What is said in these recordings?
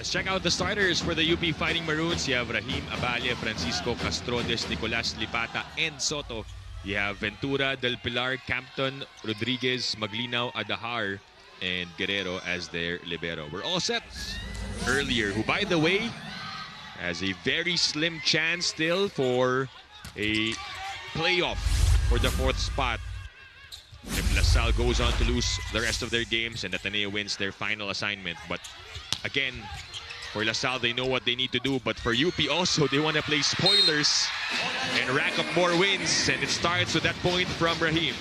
Let's check out the starters for the UP Fighting Maroons. You have Rahim Abalia, Francisco Castrodes, Nicolas Lipata, and Soto. You have Ventura, Del Pilar, Campton, Rodriguez, Maglinaw, Adahar, and Guerrero as their libero. We're all set. Earlier, who by the way has a very slim chance still for a playoff for the 4th spot. If LaSalle goes on to lose the rest of their games and Ateneo wins their final assignment. But again, for LaSalle, they know what they need to do. But for UP also, they want to play spoilers and rack up more wins. And it starts with that point from Rahim.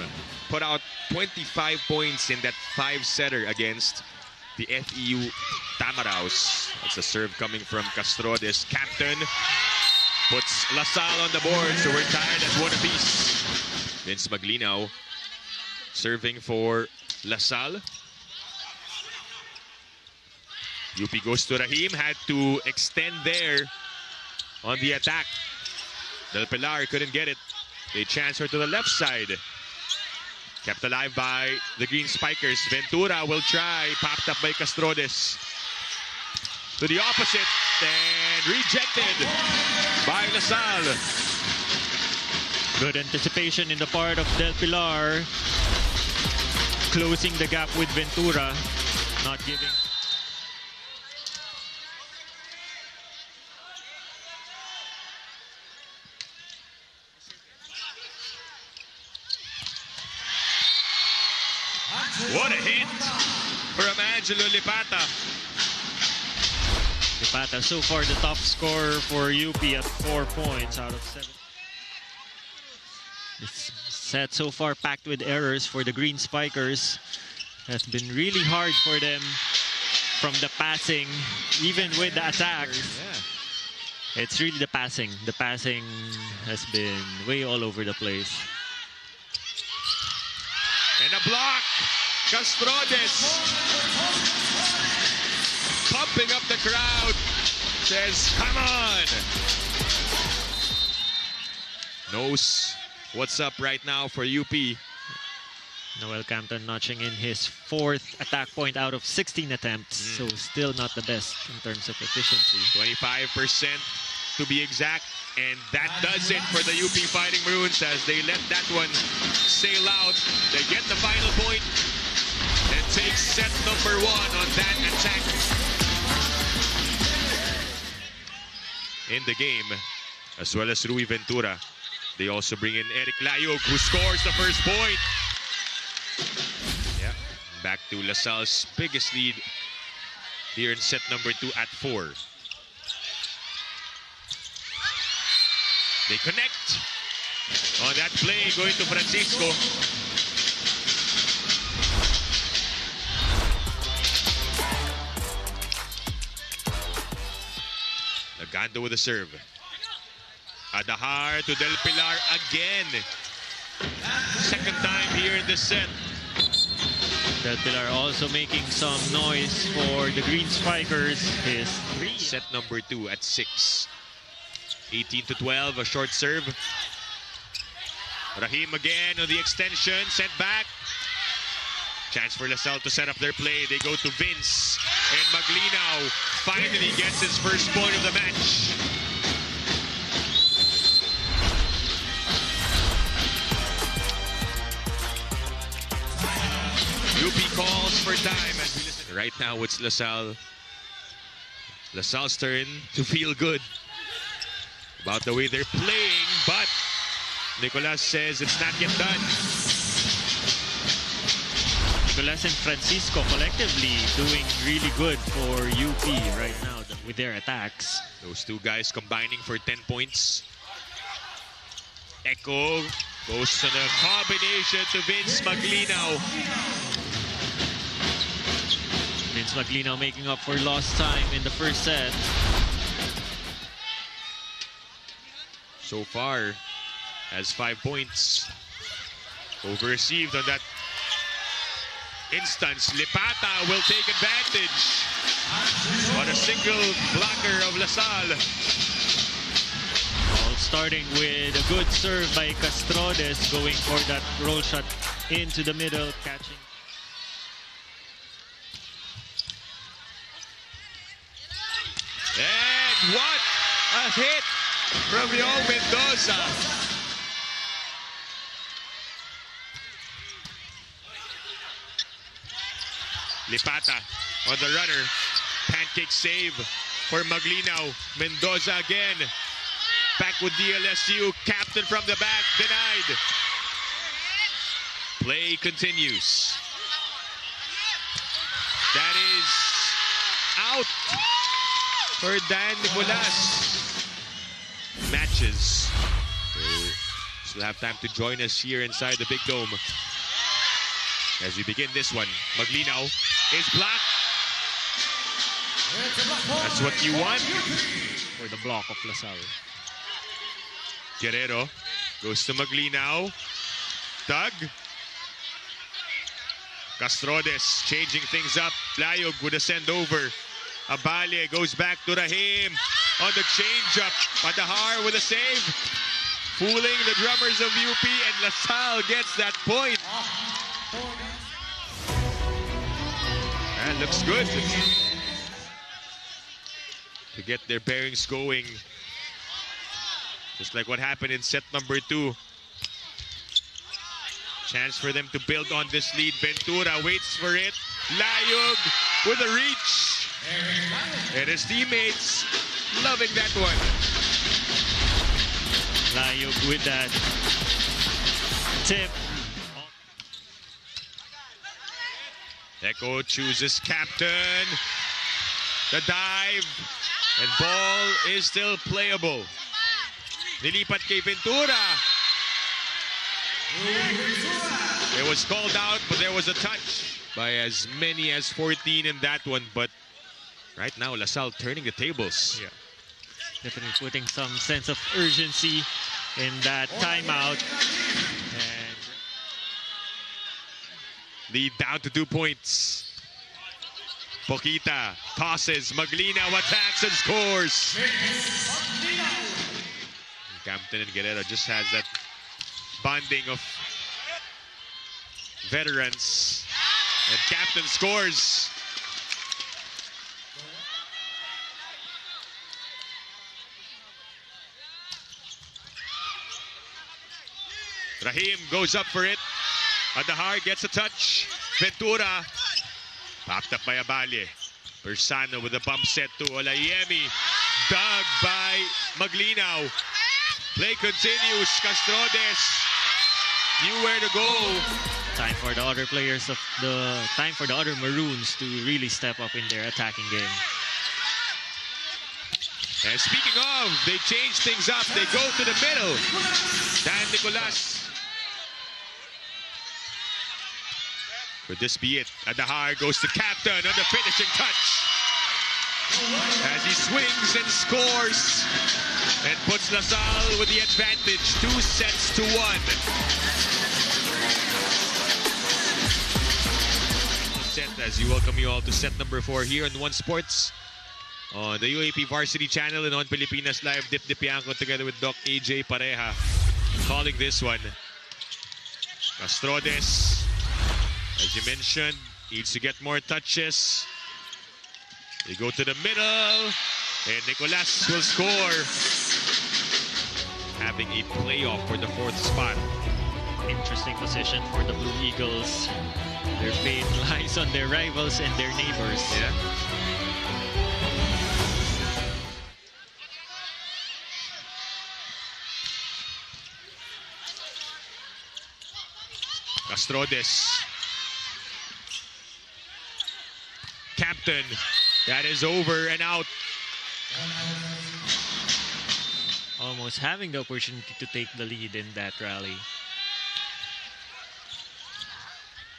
Put out 25 points in that 5-setter against the FEU Tamaraws. That's a serve coming from Castrodes. Captain puts LaSalle on the board, so we're tied at 1 apiece. Vince Maglinaw serving for LaSalle. UP goes to Rahim, had to extend there on the attack. Del Pilar couldn't get it. They transfer to the left side. Kept alive by the Green Spikers. Ventura will try, popped up by Castrodes. To the opposite, and rejected by LaSalle. Good anticipation in the part of Del Pilar. Closing the gap with Ventura. Not giving. What a hit from Angelo Lipata. Lipata so far the top scorer for UP at 4 points out of 7. This set so far packed with errors for the Green Spikers. Has been really hard for them from the passing, even with the attack. Yeah. It's really the passing. The passing has been way all over the place. And a block. Castrodes pumping up the crowd. Says, come on. Knows what's up right now for UP. Noel Campton notching in his 4th attack point out of 16 attempts. So still not the best in terms of efficiency. 25% to be exact. And that does it for the UP Fighting Maroons as they let that one sail out. They get the final point and take set number 1 on that attack in the game, as well as Rui Ventura. They also bring in Eric Layog, who scores the first point. Yeah, back to LaSalle's biggest lead here in set number 2 at 4. They connect on that play, going to Francisco. Nagando with a serve. Adahar to Del Pilar again. Second time here in this set. Del Pilar also making some noise for the Green Spikers. His 3. Set number 2 at 6. 18-12, a short serve. Rahim again on the extension, sent back. Chance for LaSalle to set up their play. They go to Vince, and Maglinaw finally gets his first point of the match. UP calls for time as we listen. Right now it's LaSalle's turn to feel good about the way they're playing, but Nicolas says it's not yet done. Nicolas and Francisco collectively doing really good for UP right now with their attacks. Those two guys combining for 10 points. Echo goes to the combination to Vince Maglinaw. Vince Maglinaw making up for lost time in the first set. So far, has 5 points. Over-received on that instance. Lipata will take advantage on a single blocker of LaSalle. All starting with a good serve by Castrodes, going for that roll shot into the middle, catching. And what a hit from Young Mendoza. Lipata on the runner. Pancake save for Maglinaw. Mendoza again. Back with DLSU. Captain from the back. Denied. Play continues. That is out for Dan Nicolas. Matches. They still have time to join us here inside the Big Dome. As we begin this one, Maglinaw is blocked. That's what you want. For the block of LaSalle. Guerrero goes to Maglinaw. Doug. Castrodes changing things up. Layog with a send over. Abale goes back to Rahim on the changeup. Padahar with a save. Fooling the drummers of UP, and LaSalle gets that point. That looks good. To get their bearings going. Just like what happened in set number 2. Chance for them to build on this lead. Ventura waits for it. Layog with a reach. And his teammates loving that one. Layog with that tip. Echo chooses captain. The dive. And ball is still playable. Nilipat kay Ventura. It was called out, but there was a touch by as many as 14 in that one. But right now, LaSalle turning the tables. Yeah. Definitely putting some sense of urgency in that timeout. And lead down to 2 points. Poquita tosses. Maglinaw attacks and scores. Campton and Guerrero just has that bonding of veterans. And Captain scores. Rahim goes up for it. Adahar gets a touch. Ventura. Popped up by Abale. Persano with a bump set to Olayemi. Dug by Maglinaw. Play continues. Castrodes knew where to go. time for the other players of the other Maroons to really step up in their attacking game. And speaking of, they change things up. They go to the middle. Dan Nicolas. Could this be it? Adahar goes to captain on the finishing touch. As he swings and scores. And puts LaSalle with the advantage. 2-1. Set as we welcome you all to set number 4 here on One Sports. On the UAAP Varsity Channel and on Pilipinas Live, Dip Dipianco together with Doc AJ Pareja calling this one. Castrodes, as you mentioned, needs to get more touches. They go to the middle, and Nicolas will score. Having a playoff for the 4th spot. Interesting position for the Blue Eagles. Their fate lies on their rivals and their neighbors. Yeah. Castrodes. Captain. That is over and out. Almost having the opportunity to take the lead in that rally.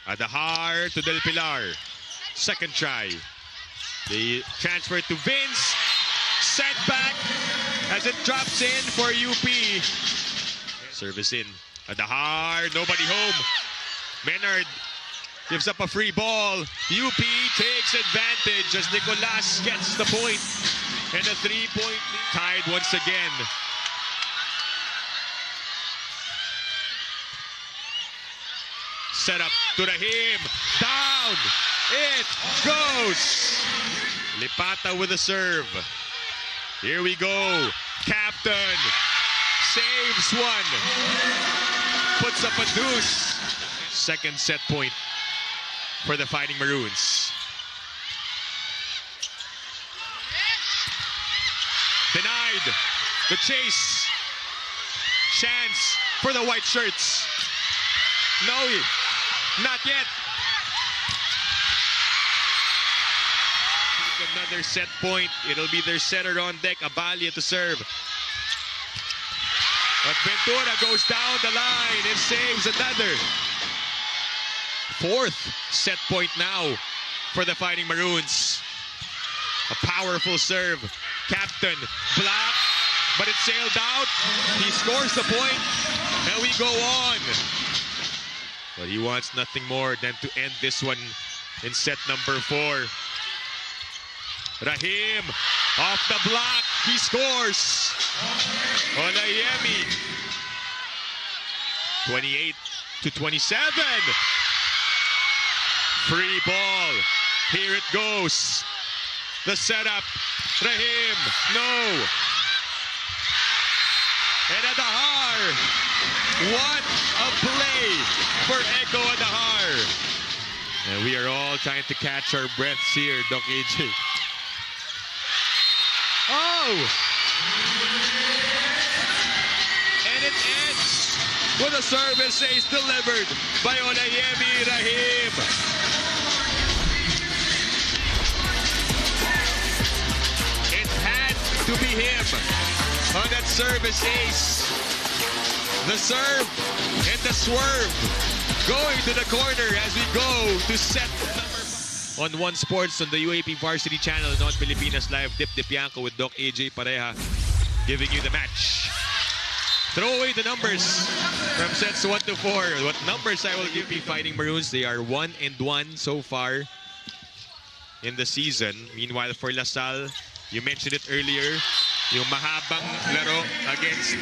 Adahar to Del Pilar. Second try. The transfer to Vince. Set back as it drops in for UP. Service in. Adahar, nobody home. Menard gives up a free ball. UP takes advantage as Nicolas gets the point. And a 3-point lead. Tied once again. Set up to Rahim. Down. It goes. Lipata with a serve. Here we go. Captain saves one. Puts up a deuce. Second set point for the Fighting Maroons. Denied. The chase. Chance for the white shirts. No, not yet. Another set point. It'll be their setter on deck, Abalia, to serve. But Ventura goes down the line and saves another. Fourth set point now for the Fighting Maroons. A powerful serve. Captain block, but it sailed out. He scores the point, and we go on. But he wants nothing more than to end this one in set number 4. Rahim off the block. He scores. Olayemi. 28-27. Free ball. Here it goes. The setup. Rahim. No. And Adahar. What a play for Echo Adahar. And we are all trying to catch our breaths here, Doc AJ. Oh! And it ends with a service ace delivered by Olayemi Rahim. It had to be him on that service ace. The serve and the swerve going to the corner as we go to set number 5. On One Sports on the UAAP Varsity Channel and on Pilipinas Live, Dip Dipianco with Doc AJ Pareja giving you the match. Throw away the numbers from sets 1 to 4. What numbers I will give UP Fighting Maroons? They are 1-1 so far in the season. Meanwhile, for LaSalle, you mentioned it earlier, yung mahabang laro against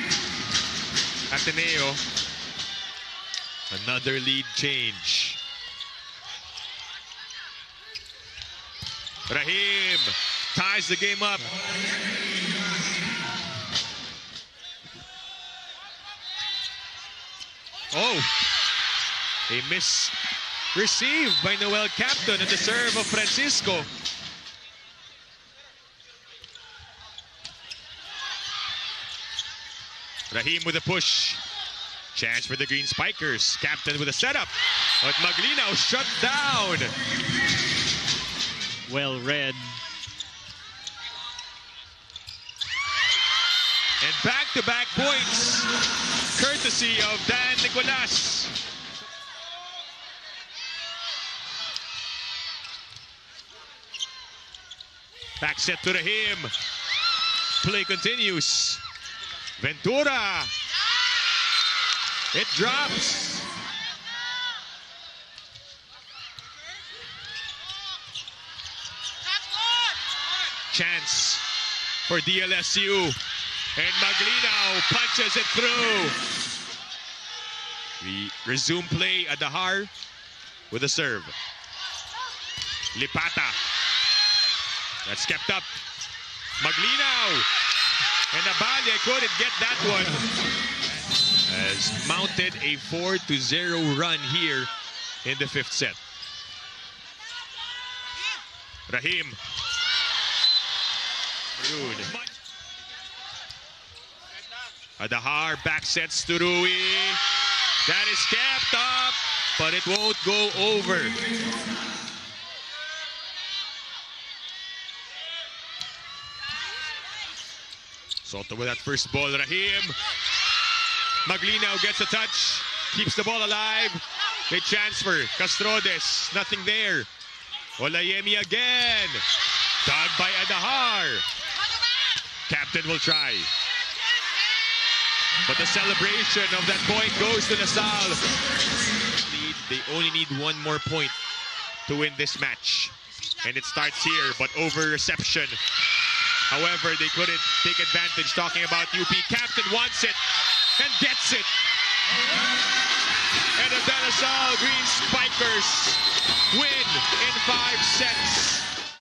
Ateneo. Another lead change. Rahim ties the game up. Oh, a miss received by Noel Captain at the serve of Francisco. Rahim with a push. Chance for the Green Spikers. Captain with a setup. But Maglinaw shut down. Well read. And back-to-back points, courtesy of Dan Nicolas. Back set to Rahim. Play continues. Ventura. It drops. Chance for DLSU. And Maglinaw punches it through. We resume play. Adahar with a serve. Lipata. That's kept up. Maglinaw. And Abalia couldn't get that one. Has mounted a 4-0 run here in the 5th set. Rahim. Rude. Adahar back sets to Rui. That is kept up, but it won't go over. Soto with that first ball. Rahim. Maglinaw gets a touch. Keeps the ball alive. They transfer. Castrodes. Nothing there. Olayemi again. Dug by Adahar. Captain will try. But the celebration of that point goes to LaSalle. They only need one more point to win this match. And it starts here, but over reception. However, they couldn't take advantage. Talking about UP. Captain wants it and gets it. And the DLSU Green Spikers win in 5 sets.